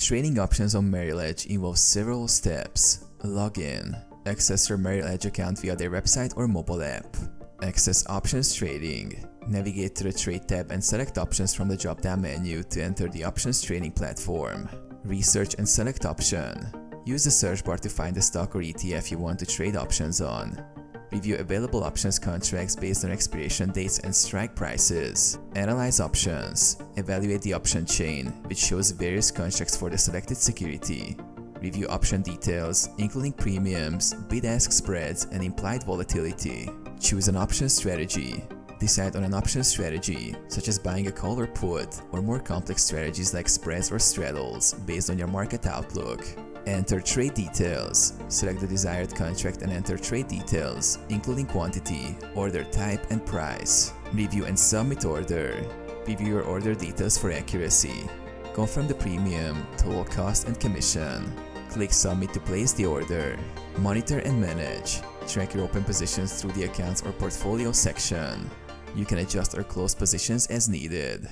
Trading options on Merrill Edge involves several steps. Log in. Access your Merrill Edge account via their website or mobile app. Access options trading. Navigate to the Trade tab and select options from the drop-down menu to enter the options trading platform. Research and select option. Use the search bar to find the stock or ETF you want to trade options on. Review available options contracts based on expiration dates and strike prices. Analyze options. Evaluate the option chain, which shows various contracts for the selected security. Review option details, including premiums, bid-ask spreads, and implied volatility. Choose an option strategy. Decide on an option strategy, such as buying a call or put, or more complex strategies like spreads or straddles, based on your market outlook. Enter trade details. Select the desired contract and enter trade details, including quantity, order type, and price. Review and submit order. Review your order details for accuracy. Confirm the premium, total cost, and commission. Click Submit to place the order. Monitor and manage. Track your open positions through the accounts or portfolio section. You can adjust or close positions as needed.